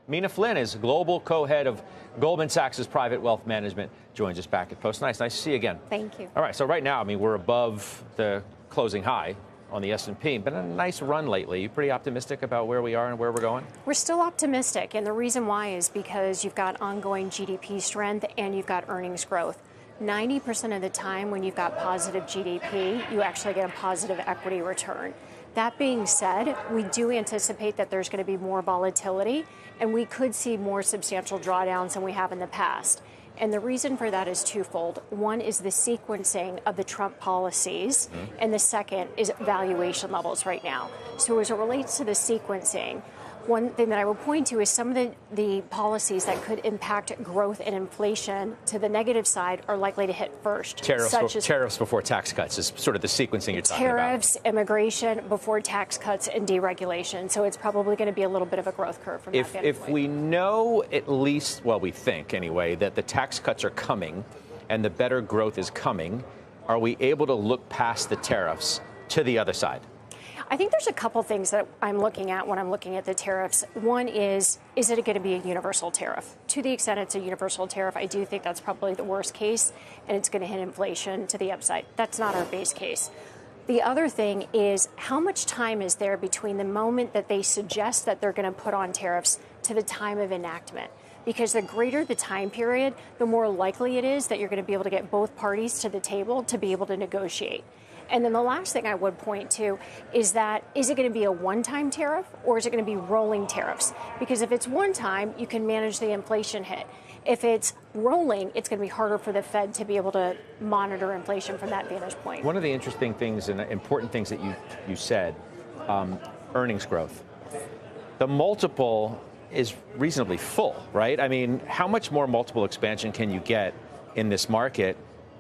Meena Flynn is global co-head of Goldman Sachs' private wealth management. Joins us back at Post. Nice to see you again. Thank you. All right, so right now, I mean, we're above the closing high on the S&P. Been a nice run lately. You pretty optimistic about where we are and where we're going? We're still optimistic, and the reason why is because you've got ongoing GDP strength and you've got earnings growth. 90% of the time when you've got positive GDP, you actually get a positive equity return. That being said, we do anticipate that there's going to be more volatility, and we could see more substantial drawdowns than we have in the past. And the reason for that is twofold. One is the sequencing of the Trump policies, and the second is valuation levels right now. So as it relates to the sequencing, one thing that I will point to is some of the policies that could impact growth and inflation to the negative side are likely to hit first. Tariffs before tax cuts is sort of the sequencing you're talking about. Tariffs, immigration before tax cuts, and deregulation. So it's probably going to be a little bit of a growth curve from that standpoint. If we know at least, well, we think anyway, that the tax cuts are coming and the better growth is coming, are we able to look past the tariffs to the other side? I think there's a couple things that I'm looking at when I'm looking at the tariffs. One is it going to be a universal tariff? To the extent it's a universal tariff, I do think that's probably the worst case, and it's going to hit inflation to the upside. That's not our base case. The other thing is how much time is there between the moment that they suggest that they're going to put on tariffs to the time of enactment? Because the greater the time period, the more likely it is that you're going to be able to get both parties to the table to be able to negotiate. And then the last thing I would point to is that, is it going to be a one-time tariff or is it going to be rolling tariffs? Because if it's one time, you can manage the inflation hit. If it's rolling, it's going to be harder for the Fed to be able to monitor inflation from that vantage point. One of the interesting things and important things that you said, earnings growth. The multiple is reasonably full, right? I mean, how much more multiple expansion can you get in this market?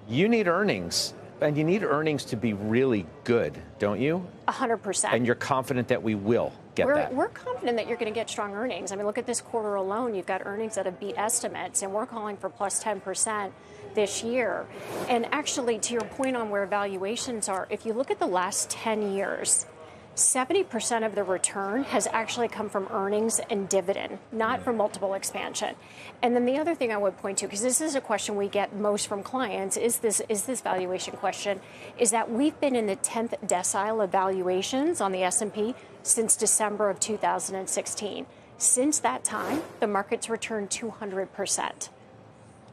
You need earnings. And you need earnings to be really good, don't you? 100%. And you're confident that we will get that? We're confident that you're going to get strong earnings. I mean, look at this quarter alone. You've got earnings that have beat estimates, and we're calling for plus 10% this year. And actually, to your point on where valuations are, if you look at the last 10 years, 70% of the return has actually come from earnings and dividend, not from multiple expansion. And then the other thing I would point to, because this is a question we get most from clients, is this valuation question, is that we've been in the 10th decile of valuations on the S&P since December of 2016. Since that time, the market's returned 200%.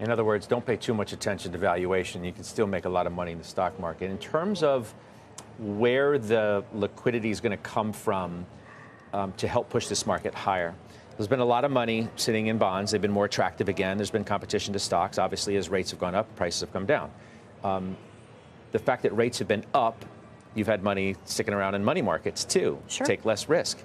In other words, don't pay too much attention to valuation. You can still make a lot of money in the stock market. In terms of where the liquidity is going to come from to help push this market higher. There's been a lot of money sitting in bonds. They've been more attractive again. There's been competition to stocks. Obviously, as rates have gone up, prices have come down. The fact that rates have been up, you've had money sticking around in money markets, too. Sure. Take less risk.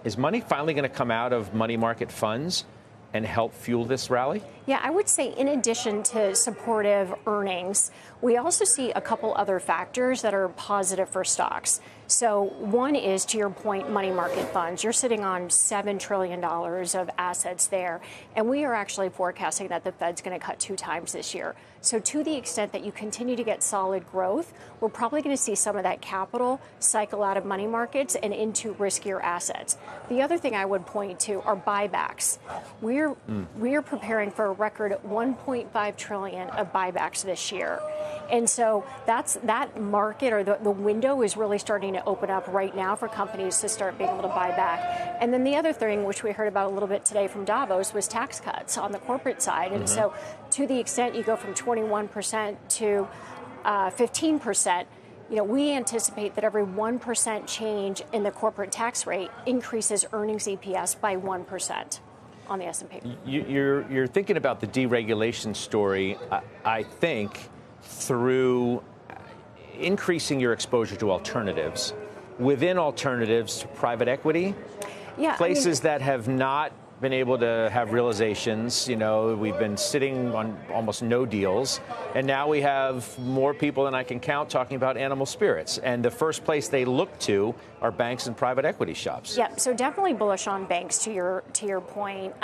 Is money finally going to come out of money market funds and help fuel this rally? Yeah, I would say in addition to supportive earnings, we also see a couple other factors that are positive for stocks. So one is, to your point, money market funds. You're sitting on $7 trillion of assets there, and we are actually forecasting that the Fed's going to cut 2 times this year. So to the extent that you continue to get solid growth, we're probably going to see some of that capital cycle out of money markets and into riskier assets. The other thing I would point to are buybacks. We're preparing for a record $1.5 trillion of buybacks this year. And so that market, or the window, is really starting to open up right now for companies to start being able to buy back. And then the other thing, which we heard about a little bit today from Davos, was tax cuts on the corporate side. And so to the extent you go from 21% to 15%, we anticipate that every 1% change in the corporate tax rate increases earnings EPS by 1% on the S&P. You're thinking about the deregulation story, I think, through increasing your exposure to alternatives. Within alternatives, private equity, places that have not been able to have realizations. We've been sitting on almost no deals, and now we have more people than I can count talking about animal spirits. And the first place they look to are banks and private equity shops. Yeah, so definitely bullish on banks, to your point.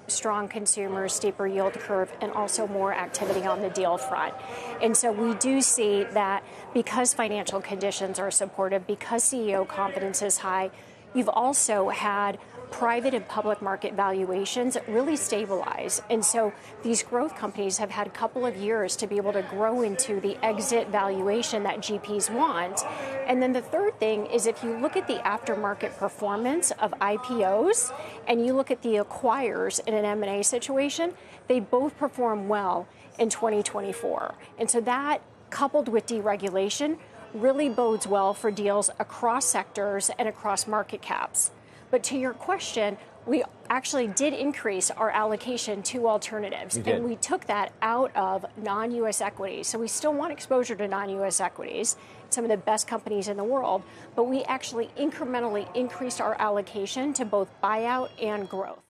Strong consumers, steeper yield curve, and also more activity on the deal front. And so we do see that because financial conditions are supportive, because CEO confidence is high, you've also had private and public market valuations really stabilize. And so these growth companies have had a couple of years to be able to grow into the exit valuation that GPs want. And then the third thing is if you look at the aftermarket performance of IPOs and you look at the acquirers in an M&A situation, they both perform well in 2024. And so that, coupled with deregulation, really bodes well for deals across sectors and across market caps. But to your question, we actually did increase our allocation to alternatives. And we took that out of non-U.S. equities. So we still want exposure to non-U.S. equities, some of the best companies in the world. But we actually incrementally increased our allocation to both buyout and growth.